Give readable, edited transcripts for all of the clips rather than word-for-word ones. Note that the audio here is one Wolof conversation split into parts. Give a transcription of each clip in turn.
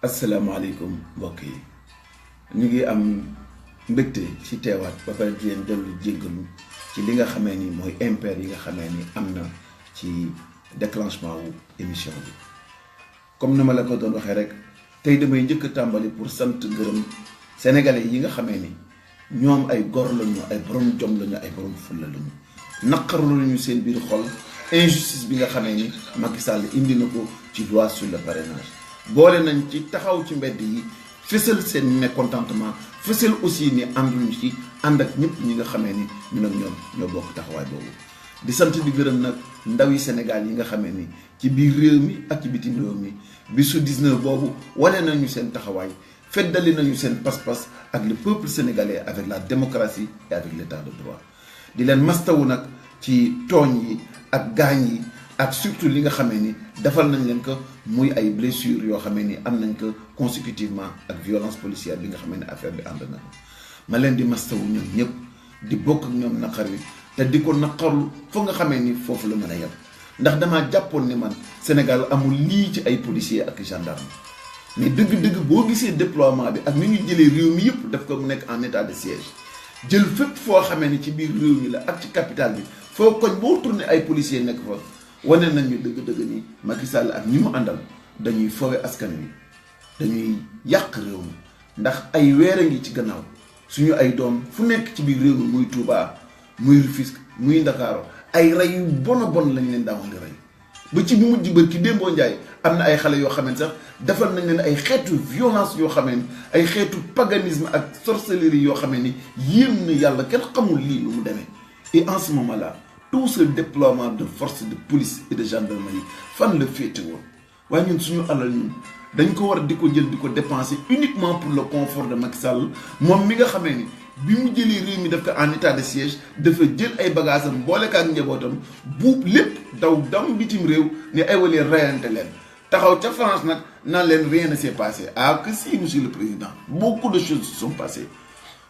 asalaamaaleykum mbokk yi ñu ngi am mbégte ci teewaat ba pare di leen dellu jéggalu ci li nga xamee ni mooy impair yi nga xamee ni am na ci déclenchement wu émission bi comme ni ma la ko doon waxee rek tey damay njëkk a tàmbali pour sant gërëm sénégalais yi nga xamee ni ñoom ay gor lañu ay borom jom lañu ay borom fulla lañu naqarlu lañu seen biir xol injustice bi nga xamee ni Macky Sall indi na ko ci loi sur le parrainage boole nañ ci taxaw ci mbedd yi fësal seen mécontentement fësal aussi ni ànduñu ci ànd ak ñëpp ñi nga xamee ni ñun ak ñoom ñoo bokk taxawaay boobu di sant di gërëm nag ndaw yi Sénégal yi nga xamee ni ci biir réew mi ak ci bitim réew mi bisu 19 boobu wane nañu seen taxawaay feddali nañu seen pas-pas ak le peuple sénégalais avec la démocratie et avec l'état de droit di leen mastawu nag ci tooñ yi ak gaañ yi ak surtout li nga xamee ni defal nañ leen ko muy ay blessures yoo xamee ni am nañ ko consécutivement ak violence policière bi nga xamee ni affaire bi ànd na ko ma leen di mastawu ñoom ñëpp di bokk ak ñoom naqar wi te di ko naqarlu foo nga xamee ni foofu la mën a yem ndax damaa jàppoon ni man Sénégal amul lii ci ay policiers ak gendarme mais dëgg-dëgg boo gisee déploiement bi ak ni ñu jëlee réew mi yëpp daf ko mu nekk en état de siège jël fépp foo xamee ni ci biir réew mi la ak ci capitale bi foo koñ boo tourné ay policiers nekk fa wane nañu dëgg-dëgg ni Macky Sall ak ñi mu àndal dañuy fowe askan wi dañuy yàq réew mi ndax ay weer a ngi ci gannaaw suñu ay doom fu nekk ci biir réew mi muy Touba muy Rufisque muy Ndakaaru ay rey yu bon a bon lañ leen daawoon di rey ba ci bu mujj bër ki démboo Njaay am na ay xale yoo xamante sax defal nañ leen ay xeetu violence yoo xamee ni ay xeetu paganisme ak sorcellerie yoo xamee ni yéem na yàlla kenn xamul lii lu mu demee et en ce moment là tout ce déploiement de forces de police et de gendarmerie fan la féete woon waaye ñun suñu alal ñun dañ ko war di ko jël di ko dépenser uniquement pour le confort de Macky Sall moom mi nga xamee ni bi mu jëlee réew mi def ko en état de siège dafa jël ay bagages am boole ko ak njabootam buub lépp daw dam bitim réew ne ay walee reyante leen taxaw ca France nag naan leen rien ne s'est passé ah que si monsieur le président beaucoup de choses se sont passées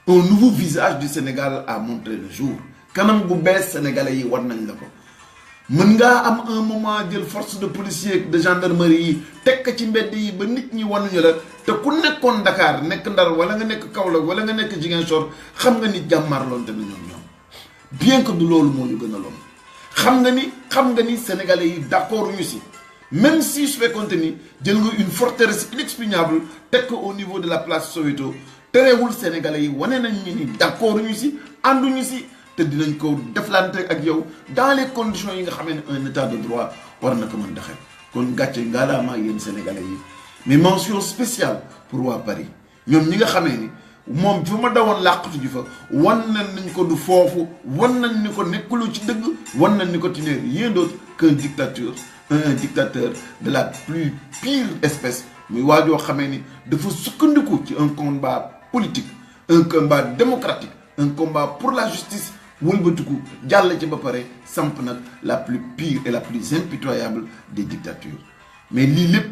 un nouveau visage du Sénégal a montré le jour kanam gu bees sénégalais yi war nañ la ko mën ngaa am un moment jël force de policier de gendarmerie yi teg ko ci mbedd yi ba nit ñi wanuñu la te ku nekkoon Dakar nekk Ndar wala nga nekk Kaolack wala nga nekk Ziguinchor xam nga ni jàmmarloonte na ñoom bien que du loolu moo ñu gën a loon xam nga ni sénégalais yi d'accord ñu si même si su fekkoonte ni jël nga une forteresse inexpugnable teg ko au niveau de la place Soweto terewul sénégalais yi wane nañ ni d'accord ñu si ànduñu si te dinañ ko deflante ak yow dans les conditions yi nga xamee ne un état de droit war na ko mën doxee kon gàcce ngaalaamaa yéen sénégalais yi mais mention spéciale pour waa Paris ñoom ñi nga xamee ni moom fi ma dawoon làqatu ji fa wan nañ ko du foofu wan nañ ni ko nekkulu ci dëgg wan nañ ni ko tu n'es rien d'autre qu'un dictateur de la plus pire espèce muy waajoo xamee ni dafa sukkandiku ci un combat politique un combat démocratique un combat pour la justice wëlbatiku jàll ci ba pare samp nag la plus pire et la plus impitoyable des dictatures mais lii lépp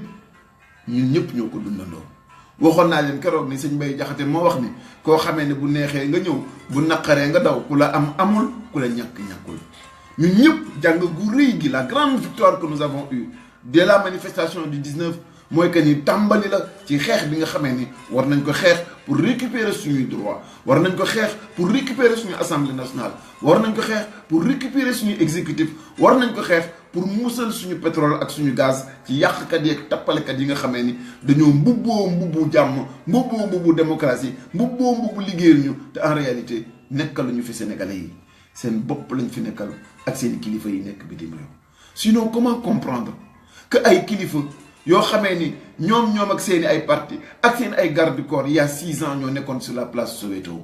ñun ñëpp ñoo ko dundandoo waxoon naa leen keroog ni sëñ Mbaye Jaxate moo wax ni koo xamee ne bu neexee nga ñëw bu naqaree nga daw ku la am amul ku la ñàkkul ñun ñëpp jàng gu rëy gi la grande victoire que nous avons eue dès la manifestation du 19 mooy que ni tàmbali la ci xeex bi nga xamee ni war nañ ko xeex pour récupérer suñuy droit war nañ ko xeex pour récupérer suñu assemblée nationale war nañ ko xeex pour récupérer suñu exécutif war nañ ko xeex pour musal suñu pétrole ak suñu gaz ci yàqkat yi ak tappalekat yi nga xamee ni dañoo mbubbu jàmm mbubbu démocratie mbubbu liggéeyal ñu te en réalité nekkaluñu fi sénégalais yi seen bopp lañ fi nekkal ak seen kilifa yi nekk bitim réew sinon comment comprendre que ay kilifa yoo xamee ni ñoom ak seeni ay parti ak seen ay garde du corps il y a 6 ans ñoo nekkoon sur la place Soweto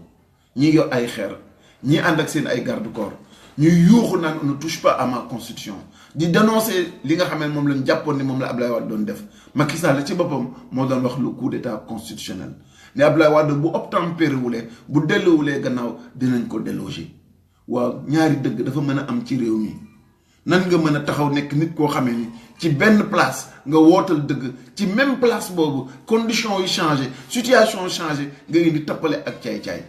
ñii yor ay xeer ñii ànd ak seen ay garde du corps ñuy yuuxu naan on ne touche pas à ma constitution di dénoncer li nga xamee moom lañ jàppoon ni moom la Abdoulaye Wade doon def Macky Sall ci boppam moo doon wax le coup d'état constitutionnel ne Abdoulaye Wade bu obtempéré wulee bu delluwulee gannaaw dinañ ko déloger waaw ñaari dëgg dafa mën a am ci réew mi nan nga mën a taxaw nekk nit koo xamee ni ci benn place nga wootal dëgg ci même place boobu conditions yi changé situation changé nga indi tappale ak caay-caay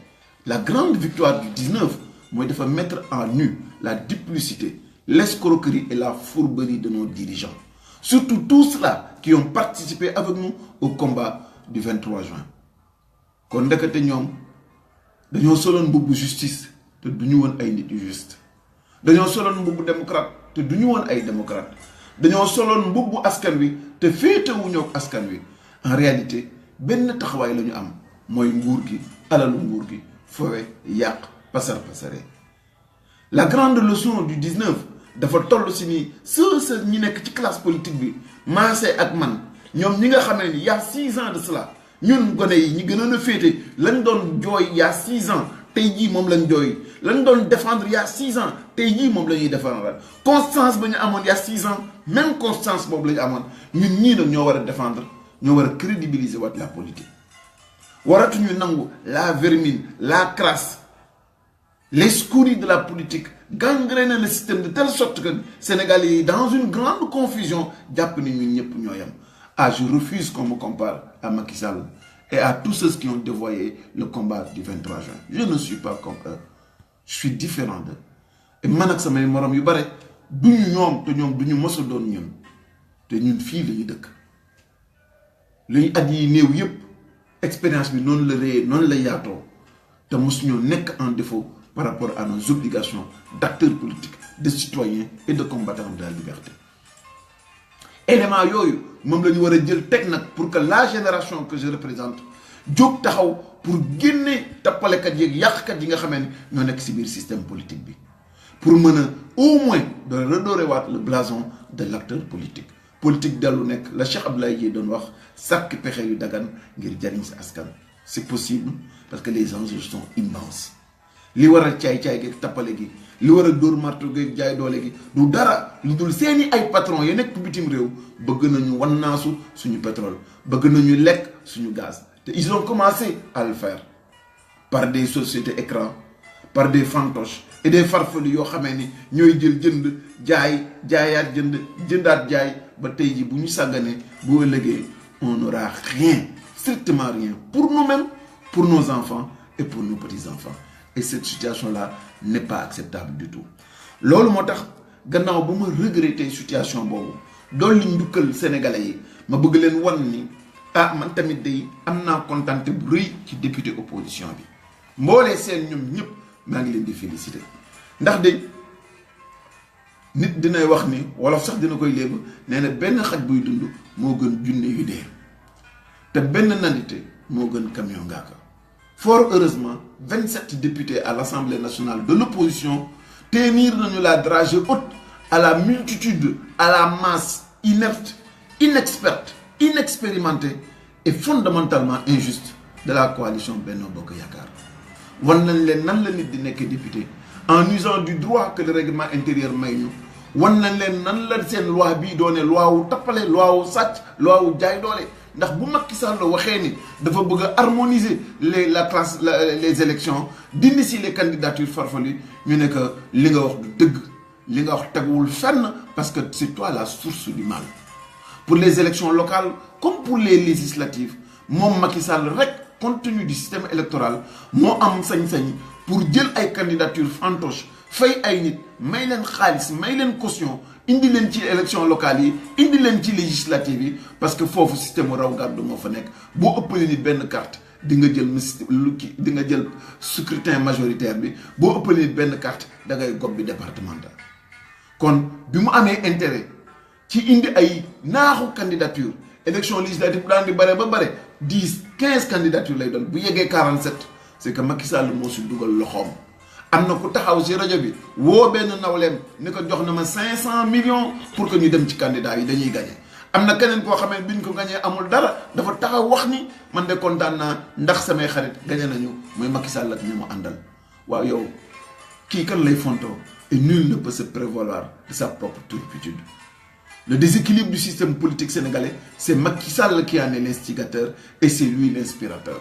la grande victoire du 19 mooy dafa mettre en nu la duplicité l'escroquerie et la fourberie de nos dirigeants surtout tout cela qui ont participé avec nous au combat du 23 juin. Kon ndekete ñoom dañoo soloon mbubbu justice te duñu woon ay nit yu juste. Dañoo soloon mbubbu démocrate te duñu woon ay démocrate. Dañoo soloon mbubbu askan wi te féetewuñoo ak askan wi. En réalité benn taxawaay la ñu am mooy nguur gi alalu nguur gi fowe yàq pasar pasare. La grande leçon du 19 dafa toll si ni sa ñi nekk ci classe politique bi maase ak man ñoom ñi nga xamee ni y a 6 ans de cela ñun gone yi ñi gënoon a féete lañ doon jooy y a 6 ans tey jii moom lañ jooy lañ doon défendre y a 6 ans tey jii moom la ñuy défendre constance ba ñu amoon y a 6 ans même constance boobu la ñu amoon ñun ñii nag ñoo war a défendre ñoo war a crédibiliser waat la politique waratuñu nangu la vermine la crasse les scories de la politique gangrènent le système de telle sorte que Sénégalais yi dans une grande confusion jàpp ni ñun ñëpp ñoo yam. Ah, je refuse qu'on me compare à Macky Sall et à tous ceux qui ont dévoyé le combat du 23 juin. Je ne suis pas comme eux. Je suis différent d'eux. Et man ak samay morom yu bare duñu ñoom te ñoom duñu mos a doon ñun te ñun fii la ñu dëkk. Li ñu at yi néew yëpp expérience bi noonu la réyee noonu la yaatoo te mos ñoo nekk en défaut par rapport à nos obligations d'acteurs politiques, de citoyens et de combattants de la liberté. Élément yooyu moom la ñu war a jël teg nag pour que la génération que je représente jóg taxaw pour génne tappalekat yeeg yàqkat yi nga xamee ne ñoo nekk ci biir système politique bi pour mën a au moins de redorer waat le blason de l'acteur politique. Politique dellu nekk la Cheikh Abdoulaye Dièye doon wax sàkk pexe yu dagan ngir jariñ sa askan. C'est possible parce que les enjeux sont immenses. Li waral caay-caay gi tappale gi li waral dóor marto gi jaay doole gi du dara lu dul seeni ay patron yi nekk bitim réew bëgg nañu wannaasu suñu pétrole bëgg nañu lekk suñu gaz te ils ont commencé à le faire par des sociétés écrans par des fantoches et des farfelus yoo xamee ni ñooy jël jënd jaay jaayaat jënd jëndaat jaay ba tey ji bu ñu sàgganee bu ëllëgee on n'aura rien strictement rien pour nous-mêmes pour nos enfants et pour nos petits-enfants. Et cette situation-là n'est pas acceptable du tout. Loolu moo tax gannaaw ba ma regretter situation boobu dolli njukkal sénégalais yi ma bëgg leen wan ni ah man tamit day am naa kontante bu rëy ci député opposition bi mboolee seen ñoom ñëpp maa ngi leen di féliciter ndax de nit dinay wax ni wolof sax dina koy léeb nee na benn xaj buy dund moo gën junne yu dee te benn nandite moo gën camion ngaaka. Fort heureusement, 27 députés à l'Assemblée nationale de l'opposition tenir la dragée haute à la multitude, à la masse inerte, inexperte, inexpérimentée et fondamentalement injuste de la coalition Benno Bokk Yaakaar. Wan nañ leen nan la nit di nekk député en usant du droit que le règlement intérieur may ñu wan nañ leen nan la seen loi bii doone loi wu tappale loi wu sàcc loi wu jaay doole. Ndax bu Macky Sall waxee ni dafa bëgg a harmoniser les élections dindi si les candidatures farfelues ñu ne que li nga wax du dëgg li nga wax teguwul fenn parce que c'est toi la source du mal. Pour les élections locales comme pour les législatives moom Macky Sall rek compte tenu du système électoral moo am sañ-sañ pour jël ay candidatures fantoches fay ay nit may leen xaalis may leen caution indi leen ci élection locale yi indi leen ci législative yi parce que foofu système raw gàddu moo fa nekk boo ëppalee nit benn carte di nga jël di nga jël scrutin majoritaire bi boo ëppalee nit benn carte da ngay gob bi départemental. kon bi mu amee intérêt ci indi ay naaxu candidature élection législative bu daan di bare ba bare 10-15 candidatures lay doon bu yeggee 47 c'est que Macky Sall moo si dugal loxoom. am na ku taxaw ci rajo bi woo benn nawleem ni ko jox na ma 500 millions pour que ñu dem ci candidat yi dañuy gagné am na keneen koo xamee biñ ko gagné amul dara dafa taxaw wax ni man de kontaan naa ndax samay xarit gagné nañu mooy Macky Sall ak ñi mu àndal waaw yow kii kan lay fontoo et nul ne peut se prévaloir de sa propre turpitude. Le déséquilibre du système politique sénégalais, c'est Macky Sall qui en est l'instigateur et c'est lui l'inspirateur.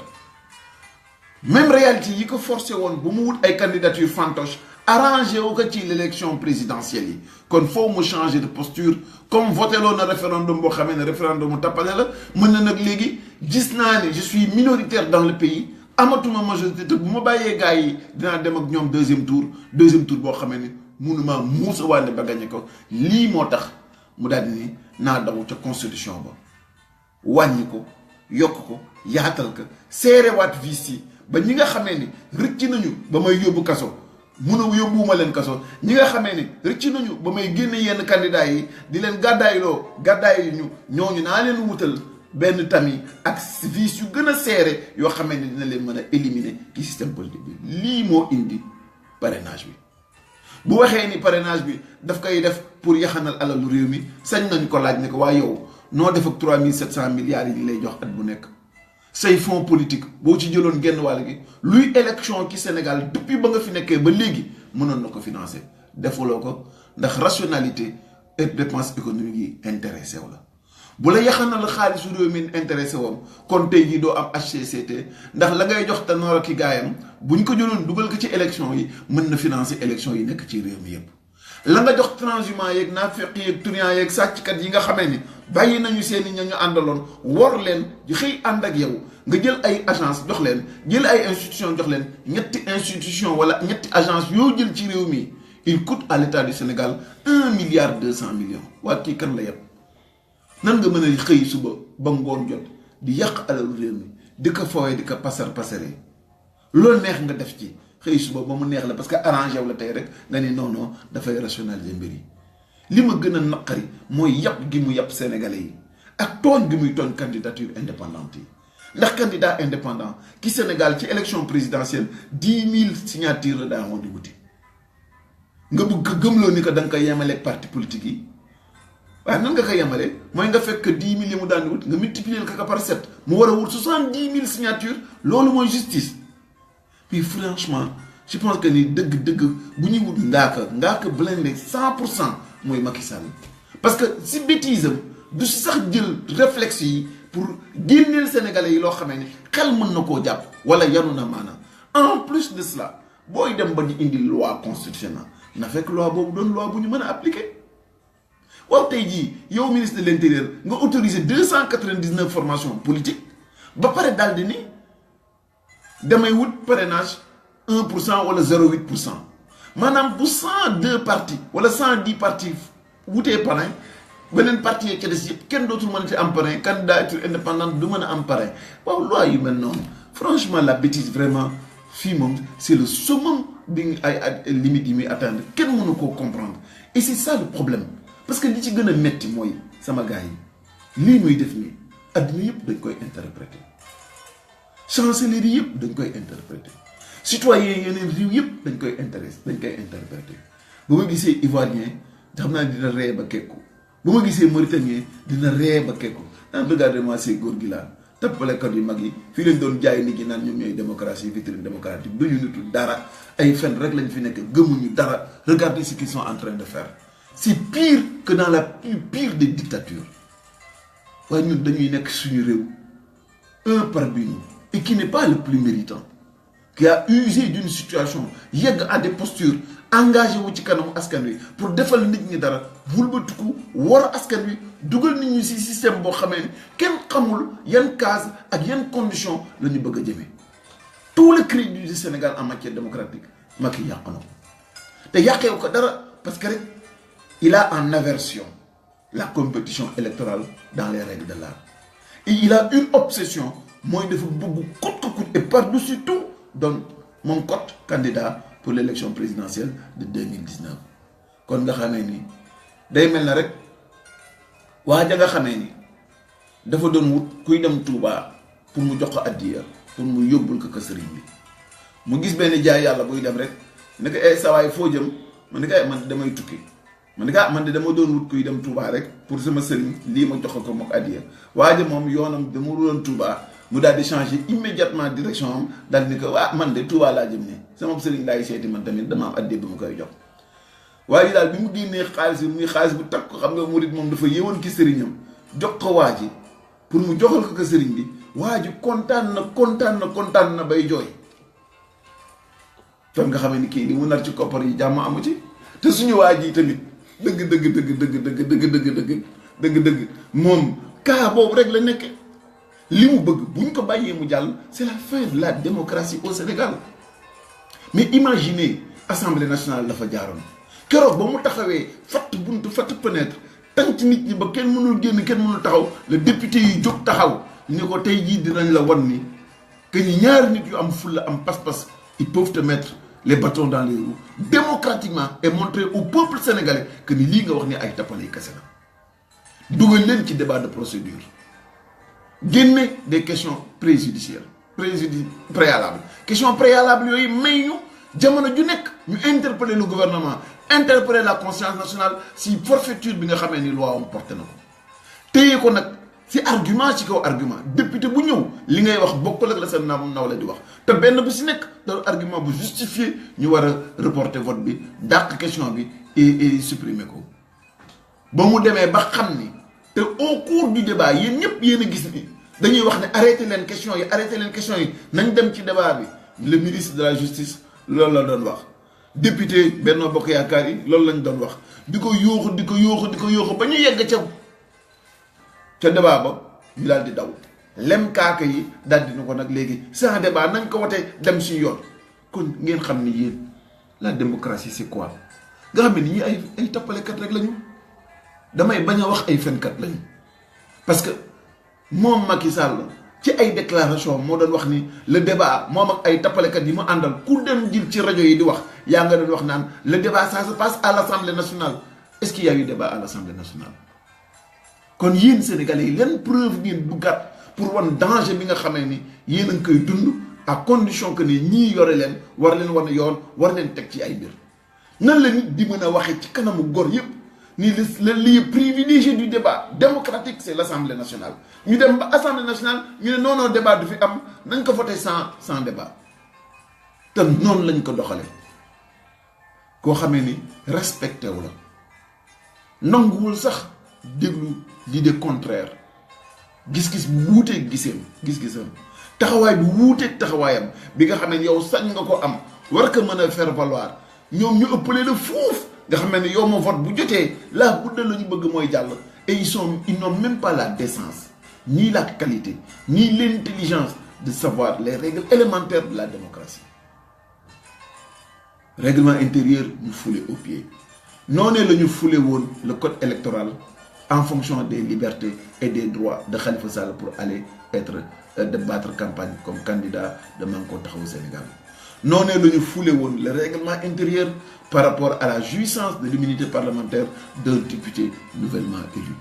Même réalité yi ko forcé woon bu mu wut ay candidature fantoche arrangé wu ko ci l'élection présidentielle yi kon foo mu changer de posture comme voté loon na référendum boo xamee ne référendum mu tappale la mën na nag léegi gis naa ne je suis minoritaire dans le pays amatuma majorité te bu ma bàyyee gars yi dinaa dem ak ñoom deuxième tour boo xamee ne mënuma muusa wànne ba gagné ko lii moo tax mu daal di ni naa daw ca constitution ba wàññi ko yokk ko yaatal ko seerewaat vis yi ba ñi nga xamee ni rëcc nañu ba may yóbbu kaso yóbbuwuma leen kaso ñi nga xamee ni rëcc nañu ba may génne yenn candidat yi di leen gàddaay ñu ñooñu naa leen wutal benn tamit ak vis yu gën a seere yoo xamee ni dina leen mën a éliminer ci système politique bi. lii moo indi parrainage bi bu waxee ni parrainage bi daf koy def pour yaxanal alalu réew mi sañ nañ ko laaj ne ko waa yow noo def ak 3700 milliards yi lay jox at bu nekk say fonds politique boo ci jëloon genn wàll gi luy élection ci Sénégal depuis ba nga fi nekkee ba léegi mënoon na ko financer defuloo ko ndax rationalité et dépense économique yi intéressé wu la. bu la yaxanal xaalisu réew mi intéressé woon kon tey jii doo am HCCT ndax la ngay jox te noor ak ki gaayam buñ ko jëloon dugal ko ci élection yi mën na financer élection yi nekk ci réew mi yëpp. la nga jox transhumant yeeg naafeq yeeg turian yeeg sàcckat yi nga xamee ni bàyyi nañu seen i ña ñu àndaloon war leen xëy ànd ak yow nga jël ay agence jox leen jël ay institution jox leen ñetti institution wala ñetti agence yoo jël ci réew mi il coûte à l'état du Sénégal 1,2 milliard waa kii kan la yëpp. nan nga mën a xëy suba ba ngoon jot di yàq alalu réew mi di ko fooye di ko pasaree loolu neex nga def ci xëy suba ba mu neex la parce que arrangé wu la tey rek nga ni non dafay rationaliser mbir yi. li ma gën a naqari mooy yàpp gi mu yàpp sénégalais yi ak tooñ gi muy tooñ candidature indépendante yi ndax candidat indépendant ki Sénégal ci élection présidentielle 10 000 signatures la daa woon di wuti nga bëgg gëmloo ni ko da nga koy yemaleeg parti politique yi. waaye nan nga ko yemale mooy nga fekk 10 000 yi mu daan wut nga multiplier ko par 7 mu war a wut 70 000 signatures loolu mooy justice. puis franchement je pense que ni dëgg-dëgg bu ñuy wut ngaaka blindé 100% mooy Macky Sall parce que si bêtise am du si sax jël réflexe yi pour génneel Sénégalais yi loo xamee ni xel mën na koo jàpp wala yanu na maanaam en plus de cela booy dem ba ñu indi loi constitutionnelle na fekk loi boobu doon loi bu ñu mën a appliquer. waaw tey jii yow ministre de l'intérieur nga autorisé 299 formations politiques ba pare daal di ni damay wut parrainage 1% wala 0,8% maanaam bu 102 partis wala 110 partis wutee parrain beneen parti yi ca des yëpp kenn dootul mën a am parrain candidature indépendante du mën a am parrain waaw loi yu mel noonu franchement la bêtise vraiment fii moom c'est le summum bi ay limites yi muy atteindre kenn mënu koo comprendre et c'est ça le problème. parce que li ci gën a metti mooy sama gars yi lii muy def nii adduna yëpp dañ koy interpréter chancellerie yëpp dañ koy interpréter citoyen yeneen réew yëpp dañ koy interpréter bu ma gisee ivoirien xam naa dina ree ba kekku bu ma gisee mauritanien dina ree ba kekku naan regardez-moi ces góor gi laa tappalekat yu mag yi fii lañ doon jaay nit ñi naan ñoom ñooy démocratie vitrine démocratique duñu nitu dara ay fen rek lañ fi nekk gëmuñu dara regardez ce qu'ils sont en train de faire. C'est pire que dans la plus pire des dictatures. waaye ñun dañuy nekk suñu réew un parmi nous et qui n'est pas le plus méritant qui a usé d'une situation yegg à des postures engagé wu ci kanamu askan wi pour defal nit ñi dara wulbatiku war askan wi dugal nit ñi ci système boo xamee ne kenn xamul yan case ak yan condition la ñu bëgg a jëmee tout le crédit du Sénégal en matière démocratique Macky yàq na ko te yàqeewu ko dara parce que rek il a en aversion la compétition électorale dans les règles de l'art. Et il a une obsession, moi il faut beaucoup coûte que coûte et par-dessus tout donc mon cote candidat pour l'élection présidentielle de 2019. Kon nga xamé ni day mel na rek waa ja nga xamé ni dafa doon wut kuy dem Touba pour mu jox ko addiya pour mu yóbbul ko sëriñ bi mu gis benn jaay yàlla buy dem rek ne ko ay sawaay foo jëm man ne man damay tukki man de dama doon wut kuy dem Touba rek pour sama sëriñ lii ma jox ko mook addiya waaye moom yoonam dama doon Touba mu daal di changer immédiatement direction am daal di ko man de Touba laa jëm ne sama sëriñ laay seeti man tamit dama am addiya bi ma koy jox. waaye daal bi mu génnee xaalis bi muy xaalis bu takk ko xam nga murid moom dafa yéwoon ki sëriñam jox ko waa ji pour mu joxal ko sëriñ bi waa ji kontaan na bay jooy. kon nga xam ne kii li mu nar ci koppar yi jàmm amu ci te suñu waa ji tamit. dëgg moom cas boobu rek la nekk li mu bëgg bu ñu ko bàyyee mu jàll c'est la fin de la démocratie au Sénégal mais imaginez assemblée nationale dafa jaaroon keroog ba mu taxawee fatt buntu fatt fenêtre tànc nit ñi ba kenn mënul génn kenn mënul taxaw le député yi jóg taxaw ni ko tey jii dinañ la wan ni que ñi ñaari nit yu am fulla am pas-pas ils peuvent te mettre les bâtons dans les roues démocratiquement et montrer au peuple sénégalais que ni lii nga wax ni ay tappale yi kese la dugal leen ci débat de procédure génne des questions préjudicielles préalables questions préalables yooyu may ñu jamono ju nekk ñu interpeller le gouvernement interpeller la conscience nationale si forfaiture bi nga xamee ni loi am porté na ko téye ko nag si argument ci kaw argument député bu ñëw li ngay wax bokkul ak la seen nawle di wax te benn bu si nekk da argument bu justifié ñu war a reporter vote bi dàq question bi et supprimer ko ba mu demee ba xam ni te au cours du débat yéen ñëpp yéen a gis ni dañuy wax ne arrêté leen question yi nañ dem ci débat bi le ministre de la justice loolu la doon wax député Benno Bokk Yaakaar yi loolu lañ doon wax di ko yóoxu ba ñu yegg ca débat ba ñu daal di daw lem kaaka yi daal di na ko nag léegi sans débat nañ ko wote dem suñu yoon kon ngeen xam ni yéen la démocratie c'est quoi nga xam ne ni ñi ay tappalekat rek lañu damay bañ a wax ay fenkat lañu parce que moom Macky Sall ci ay déclaration moo doon wax ni le débat moom ak ay tappalekat yi mu àndal ku dem jël ci rajo yi di wax yaa nga doon wax naan le débat ça se passe à l'Assemblée nationale est-ce qu'il y a eu débat à l'Assemblée nationale kon yéen Sénégalais yi leen preuve ngeen duggaat pour wan danger bi nga xamee ni yéen a ngi koy dund à condition que ne ñii yore leen war leen wan yoon war leen teg ci ay mbir nan la nit di mën a waxee ci kanamu góor yëpp ni le lieu privilégié du débat démocratique c'est l'Assemblée nationale ñu dem ba Assemblée nationale ñu ne non débat du fi am nañ ko voter sans débat te noonu lañ ko doxale koo xamee ni respecté wu la nanguwul sax déglu l'idée contraire gis-gis bu wuuteeg gis-gisam taxawaay bu wuuteeg taxawaayam bi nga xam ne yow sañ nga ko am war ko mën a faire valoir ñoom ñu ëppale la fuuf nga xam ne yow ma vote bu jotee la budde la ñu bëgg mooy jàll et ils n'ont même pas la décence ni la qualité ni l'intelligence de savoir les règles élémentaires de la démocratie règlement intérieur ñu foulé au pied noonee la ñu foulé woon le code électoral en fonction des libertés et des droits de Khalifa Sall pour aller de battre campagne comme candidat de Manko Taxawu Sénégal noonee la ñu foulé woon le règlement intérieur par rapport à la jouissance de l'immunité parlementaire d'un député nouvellement élu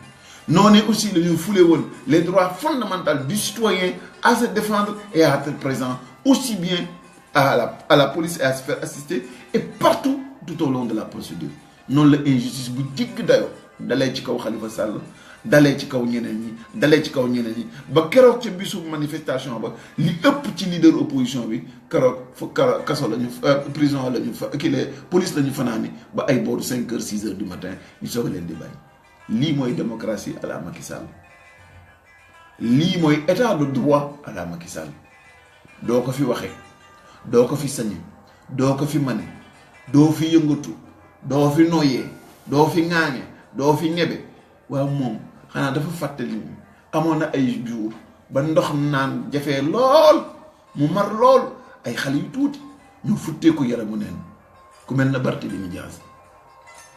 noonee aussi la ñu foulé woon les droits fondamentaux du citoyen à se défendre et à être présent aussi bien à la police et à se faire assister et partout tout au long de la procédure noonu la injustice bu jégg dayoo dalee ci kaw Khalifa Sall dalee ci kaw ñeneen ñi ba keroog ca bisu manifestation ba li ëpp ci leader opposition bi keroog fa kaso la ñu prison la ñu fa police la ñu fanaani ba ay booru 5 heures 6 heures du matin ñu soog leen di bàyyi lii mooy démocratie à la Macky Sall lii mooy état de droit à la Macky Sall doo ko fi waxee doo ko fi sañe doo ko fi mane doo fi yëngatu doo fi noyyee doo fi ŋaaŋe doo fi ñebe waaw moom xanaa dafa fàttali ni amoon na ay jour ba ndox naan jafee lool mu mar lool ay xale yu tuuti ñu futteeku yaramu neen ku mel na Barthélémy Dias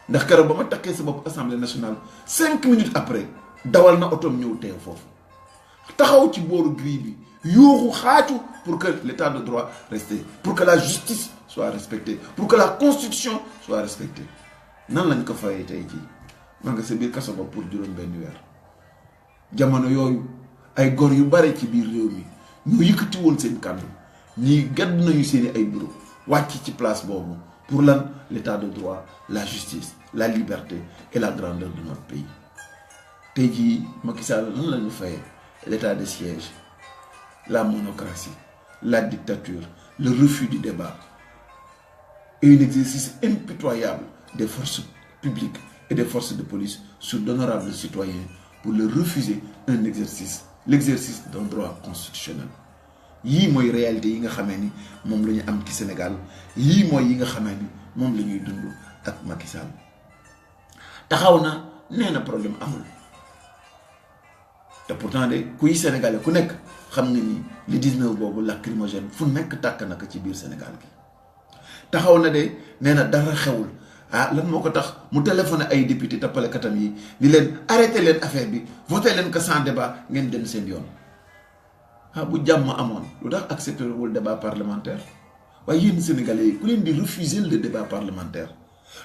ndax keroog ba ma takkee sa bopp Assemblée nationale 5 minutes après dawal na otoom ñëw teew foofu taxaw ci booru grille bi yuuxu xaacu pour que l'état de droit reste, pour que la justice soit respectée, pour que la constitution soit respectée. Nan lañ ko fayé tay ji ma nga sa biir kasso ba pour juroom benn weer jamono yooyu ay gor yu bare ci biir réew mi ñu yëkkati woon seen kàddu ñi gadd nañu seeni ay bureau wàcc ci place boobu pour lan l'état de droit, la justice, la liberté et la grandeur de notre pays. Tey jii Macky Sall lan lañu fayé l'état de siège, la monocratie, la dictature, le refus du débat et un exercice impitoyable des forces publiques et des forces de police sur d'honorables citoyens pour leur refuser un exercice, l'exercice d'un droit constitutionnel. Yi moy réalité yi nga xamé ni mom lañu am ci Sénégal, yi moy yi nga xamé ni mom lañuy dund ak Macky Sall. Taxawna néna problème amul. Te pourtant de kuy sénégalais ku nek xam nga ni le 19 bobu lacrymogène fu nek tak nak ci biir Sénégal gi. Taxaw na de néna dara xewul ah lan moo ko tax mu téléphoné ay député tappalekatam yi ni leen arrêté leen affaire bi voté leen ko sans débat ngeen dem seen yoon. ah bu jàmm amoon lu tax accepté wul débat parlementaire waaye yéen sénégalais yi ku leen di refuser le débat parlementaire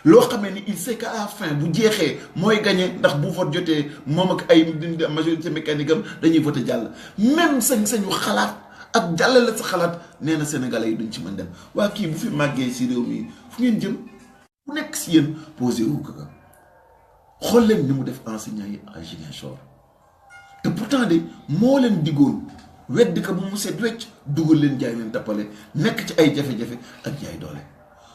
loo xamee ni il sait qu'à la fin bu jeexee mooy gagné ndax bu vote jotee moom ak ay majorité mécanique am dañuy voté jàll même sañ-sañu xalaat ak jàllale sa xalaat nee na sénégalais yi duñ ci mën dem waa kii bu fi màggee si réew mi fu ngeen jëm bu nekk si yéen posé wu ko xool leen ni mu def enseignant yi à Ziguinchor te pourtant de moo leen diggoon weddi ko bu mu set wecc dugal leen jaay leen tappale nekk ci ay jafe-jafe ak jaay doole.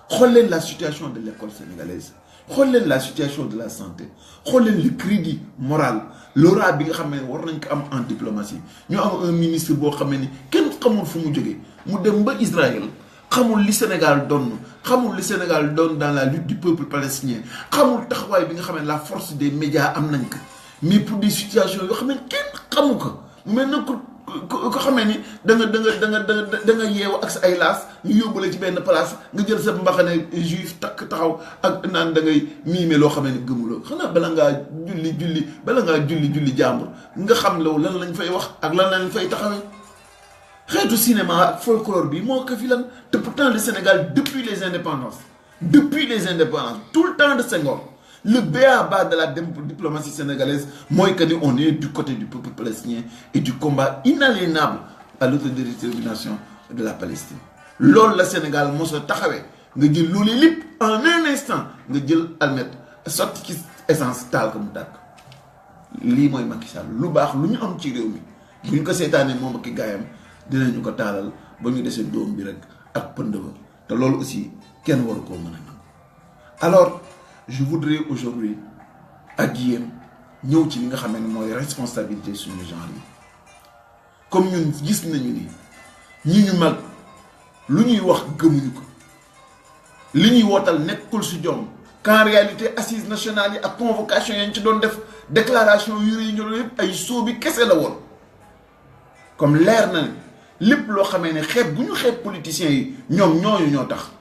xool leen la situation de l'école sénégalaise xool leen la situation de la santé xool leen le crédit moral l'aura bi nga xam ne war nañ ko am en diplomatie ñu am un ministre boo xam ne kenn xamul fu mu jógee mu dem ba Israël xamul li Sénégal doon xamul li Sénégal doon dans la lutte du peuple palestinien xamul taxawaay bi nga xam ne la force des médias am nañ ko mais pour des situations yoo xam ne kenn xamu ko mu mel na ko xamee ni da nga yeewu ak sa ay laas ñu yóbbule ci benn place nga jël sa mbaxane juif takk taxaw ak naan da ngay miime loo xamee ni gëmuloo xanaa bala ngaa julli jàmbur nga xam law lan lañ fay wax ak lan lañ fay taxawee xeetu cinéma ak folklore bi moo ko fi lan te pourtant le Sénégal depuis les indépendances tout le temps de Senghor le b.a.-ba de la diplomatie sénégalaise mooy que ni on est du côté du peuple palestinien et du combat inaliénable à l'autodétermination de la Palestine loolu la Sénégal mos a taxawee nga jël loolu lépp en un instant nga jël almet sotti ci essence taal ko mu tàkk lii mooy Macky Sall lu baax lu ñu am ci réew mi bu ñu ko seetaanee moom ak i gaayam dinañu ko taalal ba ñu desee doom bi rek ak pënd ba te loolu aussi kenn waru koo mën a nangu alors je voudrais aujourd'hui ak yéen ñëw ci li nga xam ne mooy responsabilité suñu genre yi comme ñun gis nañu ni ñi ñu mag lu ñuy wax gëmuñu ko li ñuy wootal nekkul si jom qu'en réalité assises nationales yi ak convocation yañ ci doon def déclaration yu yi ñu yëpp ay sóobi kese la woon comme leer na lépp loo xamee ne xeeb bu ñu xeeb politiciens yi ñoom ñooñu ñoo tax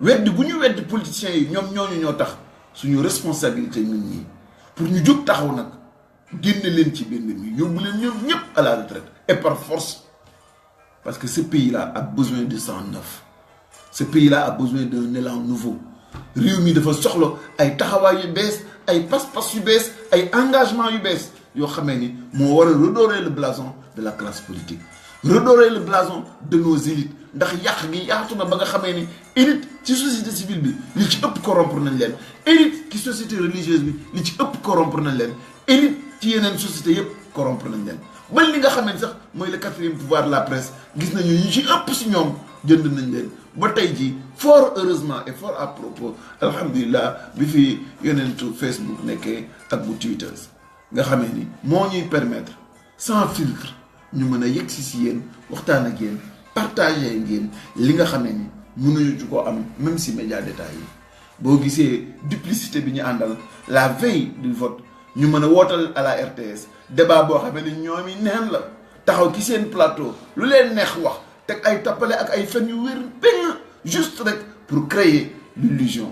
weddi bu ñu weddi politiciens yi ñoom ñooñu ñoo tax suñu responsabilité ñun ñii pour ñu jóg taxaw nag génne leen ci benn mi yóbbu leen ñoom ñëpp à la retraite et par force parce que ce pays-là a besoin de sang neuf ce pays-là a besoin d'un élan nouveau réew mi dafa soxla ay taxawaay yu bees ay pas-pas yu bees ay engagement yu bees yoo xamee ni moo war a redorer le blason de la classe politique redorer le blason de nos élites ndax yàq gi yaatu na ba nga xamee ni élite ci société civile bi li ci ëpp corrompre nañ leen élite ci société religieuse bi li ci ëpp corrompre nañ leen élite ci yeneen société yëpp corrompre nañ leen ba li nga xamee ni sax mooy le quatrième pouvoir de la presse gis nañu ñu ci ëpp si ñoom jënd nañ leen ba tey jii fort heureusement et fort à propos alhamdulilah bi fi yonentu Facebook nekkee ak bu Twitter nga xamee ni moo ñuy permettre sans filtre ñu mën a yegg si yéen waxtaan ak yéen partager ngeen li nga xamee ni mënuñu ci koo am même si média d'état yi boo gisee duplicité bi ñu àndal la veille du vote ñu mën a wootal à la RTS débat boo xamee ni ñoom yi neen la taxaw ci seen plateau lu leen neex wax teg ay tappale ak ay fen yu wér benn juste rek pour créer l'illusion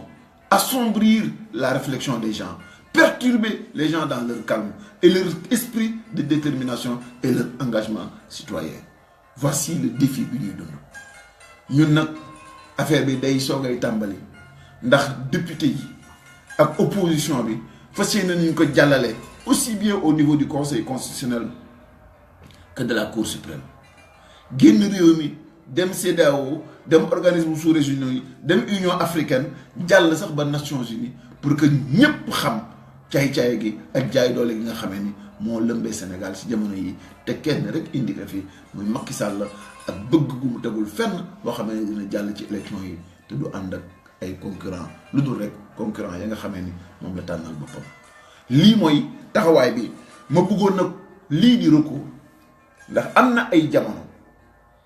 assombrir la réflexion des gens perturber les gens dans leur calme et leur esprit de détermination et leur engagement citoyen voici le défi bi ñuy dund ñun nag affaire bi day soogay tàmbali ndax député yi ak opposition bi fas yéene nañu ko jàllale aussi bien au niveau du conseil constitutionnel que de la cour suprême génn réew mi dem CEDEAO dem organisme sous-régionaux yi dem Union africaine jàll sax ba Nations Unies pour que ñépp xam caay-caay gi ak jaay doole gi nga xamee ni moo lëmbee Sénégal ci jamono yi te kenn rek indi ko fi muy Macky Sall ak bëgg gu mu tegul fenn boo xamee ne dina jàll ci élection yi te du ànd ak ay concurrent lu dul rek concurrent ya nga xamee ni moom la tànnal boppam lii mooy taxawaay bi ma bëggoon nag lii di recours ndax am na ay jamono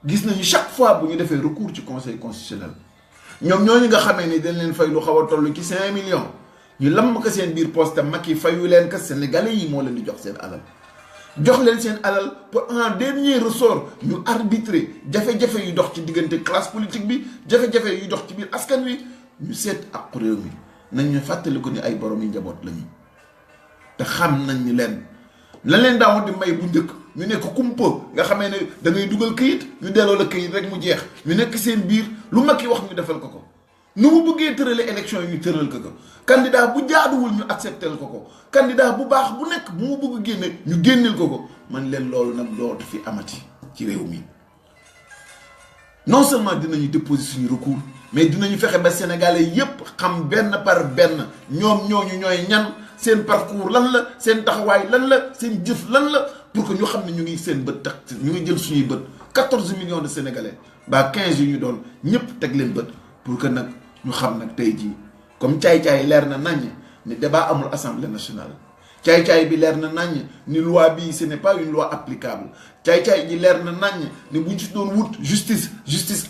gis nañu chaque fois bu ñu defee recours ci conseil constitutionnel ñoom ñooñu nga xamee ni dañ leen fay lu xaw a toll ci 5 millions ñu lamb ko seen biir poste Macky fayu leen ko sénégalais yi moo leen di jox seen alal jox leen seen alal pour en dernier ressort ñu arbitrer jafe-jafe yu dox ci diggante classe politique bi jafe-jafe yu dox ci biir askan wi ñu seet ak réew mi nañ ñu fàttali ko ni ay borom yi njaboot lañu te xam nañ ni leen la leen daawoon di may bu njëkk ñu nekk kumpa nga xamee ne da ngay dugal këyit ñu delloo la këyit rek mu jeex ñu nekk seen biir lu Macky wax ñu defal ko nu mu bëggee tërale élection yi ñu tëral ko candidat bu jaaduwul ñu acceptel ko candidat bu baax bu nekk bu mu bëgg génne ñu génneel ko man leen loolu nag dootu fi amati ci réew mi non seulement dinañu déposer suñu recours mais dinañu fexe ba sénégalais yépp xam benn par benn ñoom ñooñu ñooy ñan seen parcours lan la seen taxawaay lan la seen jëf lan la pour que ñu xam ne ñu ngi seen bët tax ñu ngi jël suñuy bët 14 millions de sénégalais ba 15 yu ñu doon ñëpp teg leen bët pour que nag ñu xam nag tey jii comme caay-caay leer na naññ ni débat amul assemblée nationale caay-caay bi leer na naññ ni loi bi ce n'est pas une loi applicable caay-caay ji leer na naññ ni buñ ci doon wut justice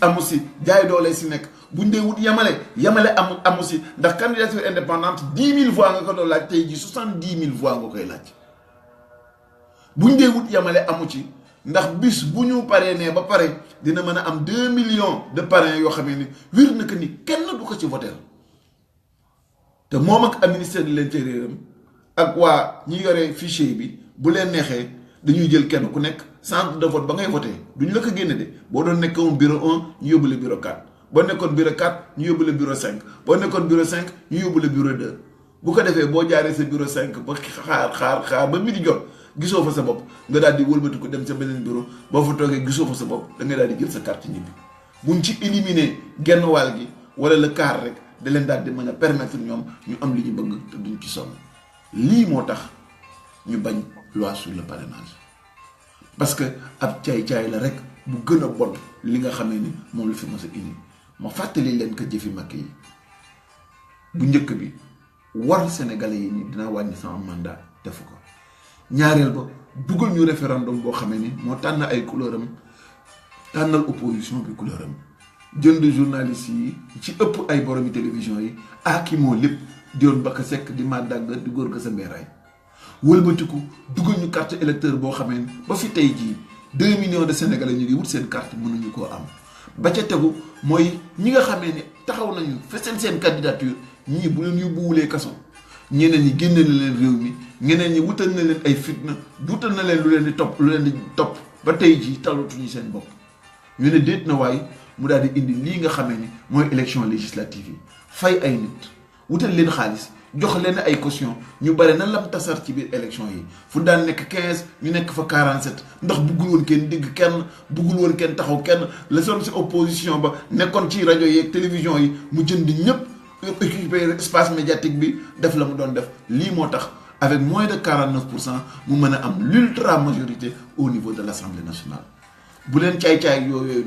amu si jaay doole si nekk buñ dee wut yamale amu si ndax candidature indépendante 10 000 voix nga ko doon laaj tey jii 70 000 voix nga koy laaj buñ dee wut yamale amu ci ndax bis bu ñu parrainé ba pare dina mën a am 2 millions de parrains yoo xam ne wir na que ni kenn du ko ci voter te moom ak ministère de l'intérieur ak waa ñi yore fichier bi bu leen neexee dañuy jël kenn ku nekk centre de vote ba ngay voté duñu la ko génne de boo doon nekkoon bureau 1 ñu yóbbu la bureau 4 boo nekkoon bureau 4 ñu yóbbu la bureau 5 boo nekkoon bureau 5 ñu yóbbu la bureau 2 bu ko defee boo jaaree sa bureau 5 ba xaar ba midi jot gisoo fa sa bopp nga daal di wëlbati ko dem sa beneen bureau boo fa toogee gisoo fa sa bopp da ngay daal di jël sa carte ñibbi buñ ci éliminer genn wàll gi wala le quart rek da leen daal di mën a permettre ñoom ñu am li ñu bëgg te duñ ci sonn lii moo tax ñu bañ loi sur le parrainage parce que ab caay-caay la rek bu gën a bon li nga xamee ni moom la fi mos a indi ma fàttali leen ko jëfi Macky yi bu njëkk bi war sénégalais yi ni dinaa wàññi sama mandat defu ko ñaareel ba dugal ñu référendum boo xamee ni moo tànn ay couleur am tànnal opposition bi couleur am jënd journaliste yi ci ëpp ay boromi télévision yi ki moo lépp di yoon Bakka Seck di ma dàgg di góor ga sa mbeeraay wëlbatiku dugal ñu carte électeur boo xamee ni ba fi tey jii 2 millions de sénégalais ñu ngi wut seen carte mënuñu koo am ba ca tegu mooy ñi nga xamee ni taxaw nañu feseen seen candidature ñii bu leen yóbbuwulee kaso ñeneen ñi génne na leen réew mi ñeneen ñi wutal na leen ay fitna wutal na leen lu leen di topp ba tey jii talatuñu seen bopp ñu ne déet na waaye mu daal di indi lii nga xamee ni mooy élection législative yi fay ay nit wutal leen xaalis jox leen ay caution ñu bare na lam tasar ci biir élection yi fu daan nekk 15 ñu nekk fa 47 ndax buggul woon kenn digg kenn buggul woon kenn taxaw kenn la son si opposition ba nekkoon ci rajo yeeg télévision yi mu jënd ñëpp occupé espace médiatique bi def la mu doon def lii moo tax avec moins de 49% mu mën a am l'ultra majorité au niveau de l'Assemblée nationale bu leen caay-caay yooyu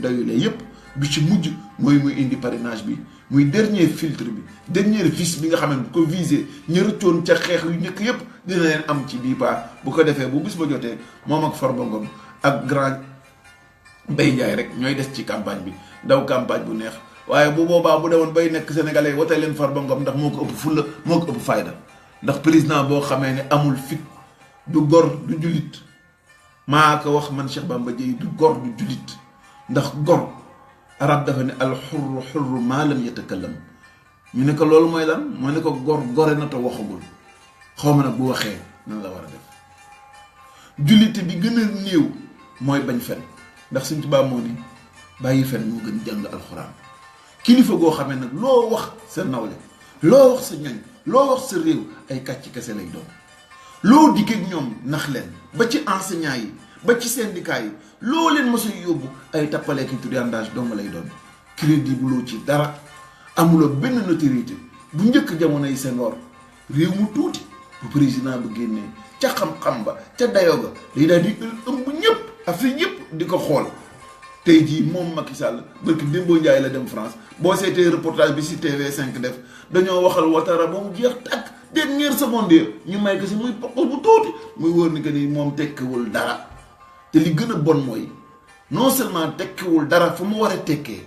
doyulee yépp bi ci mujj mooy muy indi parrainage bi muy dernier filtre bi dernier vice bi nga xam ne bu ko visé ñu rëccoon ca xeex yu njëkk yépp dina leen am ci bii paa bu ko defee bu bis ba jotee moom ak Farba Ngom ak grand Mbaye Ndiaye rek ñooy des ci campagne bi daw campagne bu neex waaye bu boobaa bu demoon bay nekk sénégalais wote leen Farba Ngom ndax moo ko ëpp fulla moo ko ëpp fayda ndax président boo xamee ne amul fit du gor du jullit maa ko wax man Cheikh Bamba Dièye du gor du jullit ndax gor arab dafa ne al xurru xurru maa lam yatakallam ñu ne ko loolu mooy lan moo ne ko gore na te waxagul xaw ma nag bu waxee nan la war a def jullite bi gën a néew mooy bañ fen ndax Sëñ Tuubaa moo ni bàyyi fen moo gën jàng alxuraan kilifa goo xamee nag loo wax sa nawle loo wax sa ñoñ loo wax sa réew ay kàcc kese lay doon loo dikkeek ñoom nax leen ba ci enseignant yi ba ci syndicat yi loo leen mos a yóbbu ay tappaleeki triandage dong lay doon crédit bu loo ci dara amuloo benn notoriété bu njëkk jamono yi Senghor réew mu tuuti bu président bu génnee ca xam-xam ba ca dayo ga day daal di ëmb ñëpp Afrique yëpp di ko xool tey jii moom Macky Sall barki Dembo Ndiaye la dem France boo seetee reportage bi ci TV5 def dañoo waxal Ouattara ba mu jeex tàkk dernière seconde ñu may ko si muy pokos bu tuuti muy wóor ni que ni moom tekkiwul dara te li gën a bon mooy non seulement tekkiwul dara fu mu war a tekkee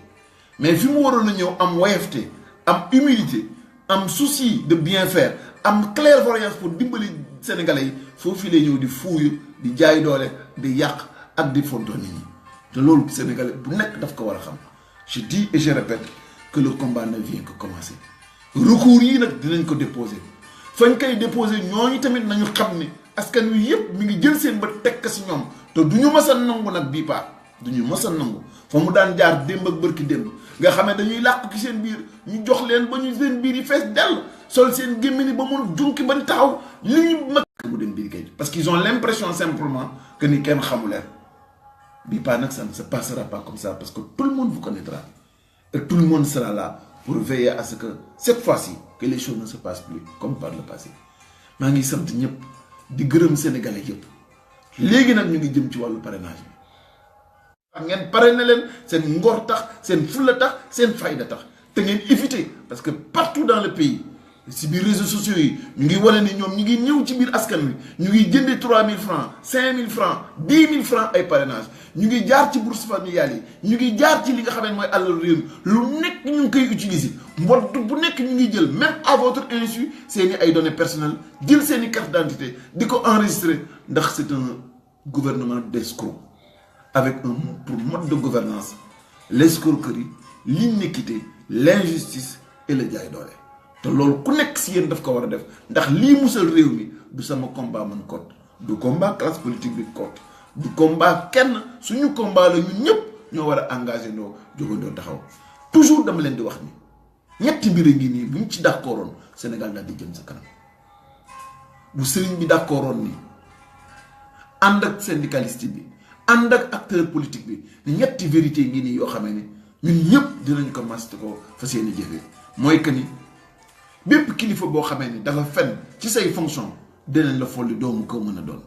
mais fi mu waroon a ñëw am woyefte am humilité am souci de bien faire am clairvoyance pour dimbali sénégalais yi foofu lay ñëw di fuuyu di jaay doole di yàq ak di fonto nit ñi te loolu sénégalais bu nekk daf ko war a xam je dis et je répète que le combat ne vient que commencer recours yi nag dinañ ko déposer fañ koy déposer ñooñu tamit nañu xam ni askan wi yëpp mi ngi jël seen bët tekk si ñoom te du ñu mës a nangu nag bii paa du ñu mës a nangu fa mu daan jaar démb ak bërki démb nga xam ne dañuy làqu ci seen biir ñu jox leen ba ñu seen biir yi fees dell sol seen gémmiñ ba mu junki bañ taxaw li ñu mag mu dem biir kay parce qu'ils ont l'impression simplement que ni kenn xamu leen bii paa nag ça ne se passera pas comme ça parce que tout le monde vous connaîtra et tout le monde sera là pour veiller à ce que cette fois-ci que les choses ne se passent plus comme par le passé maa ngi sant ñëpp di gërëm sénégalais yëpp léegi nag ñu ngi jëm ci wàllu parrainage bi ngeen parrainé leen seen ngor tax seen fulla tax seen fayda tax te ngeen éviter parce que partout dans le pays si biir réseaux sociaux yi ñu ngi wane ni ñoom ñu ngi ñëw ci biir askan wi ñu ngi jëndee 3000 francs 5000 francs 10 000 francs ay parrainage ñu ngi jaar ci bourse familiale yi ñu ngi jaar ci li nga xam ne mooy àlal réew mi lu nekk ñu ngi koy utiliser mbott bu nekk ñu ngi jël même à votre insu seeni ay données personnelles jël seeni carte d'identité di ko enregistrer ndax c'est un gouvernement d'escrocs avec un pour mode de gouvernance l'escroquerie l'iniquité l'injustice et le jaay doole te loolu ku nekk si yéen daf ko war a def ndax lii musal réew mi du sama combat man kot du combat classe politique bi kot du combat kenn suñu combat la ñun ñëpp ñoo war a engagé ndoo jógandoo taxaw toujours dama leen di wax ni ñetti mbir a ngi nii buñ ci d'accordoon Sénégal daal di jëm sa kanam bu sëriñ bi d'accordoon ni ànd ak syndicaliste bi ànd ak acteur politique bi ni ñetti vérité ngi nii yoo xamee ni ñun ñëpp dinañ ko masti ko fas yéene jëfee mooy que ni bépp kilifa boo xamee ni dafa fen ci say fonction dinañ la folli doomu ko mën a doon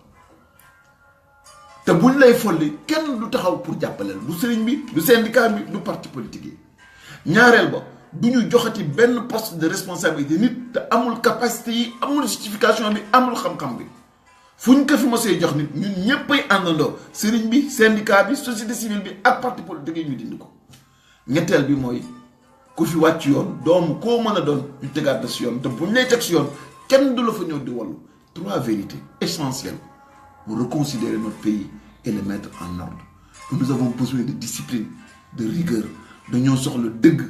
te buñ lay folli kenn du taxaw pour jàppaleel du sëriñ bi du syndicat bi du parti politique yi ñaareel ba du ñu joxati benn poste de responsabilité nit te amul capacité yi amul justification bi amul xam-xam bi fu ñu ko fi mosee jox nit ñun ñëppay àndandoo sëriñ bi syndicat bi société civile bi ak parti politique yi ñu dindi ko ñetteel bi mooy ku fi wàcc yoon doomu koo mën a doon ñu tegaat la si yoon te bu ñu lay teg si yoon kenn du la fa ñëw di wallu 3 vérités essentielles pour reconsidérer notre pays et le mettre en ordre. Nous avons besoin de discipline de rigueur dañoo soxla dëgg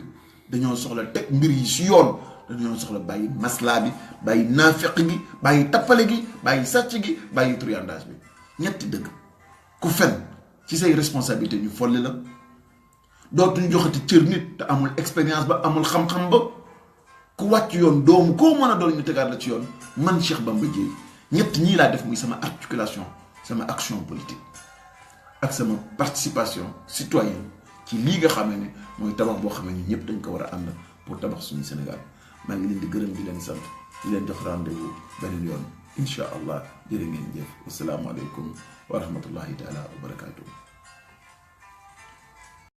dañoo soxla teg mbir yi si yoon dañoo soxla bàyyi maslaa bi bàyyi naafeq gi bàyyi tappale gi bàyyi sàcc gi bàyyi truandage bi ñetti dëgg ku fen ci say responsabilité ñu folli la dootuñu joxati cër nit te amul expérience ba amul xam-xam ba ku wàcc yoon doomu koo mën a doon ñu tegaat la ci yoon man Cheikh Bamba Dièye ñett ñii laa def muy sama articulation sama action politique ak sama participation citoyenne ci lii nga xam ne mooy tabax boo xam ne ñëpp dañ ko war a ànd pour tabax suñu Sénégal maa ngi leen di gërëm di leen sant di leen jox rendez-vous beneen yoon incha allah jërë ngeen jëf asalaamaaleykum wa rahmatullahi taala wa barakaatuhu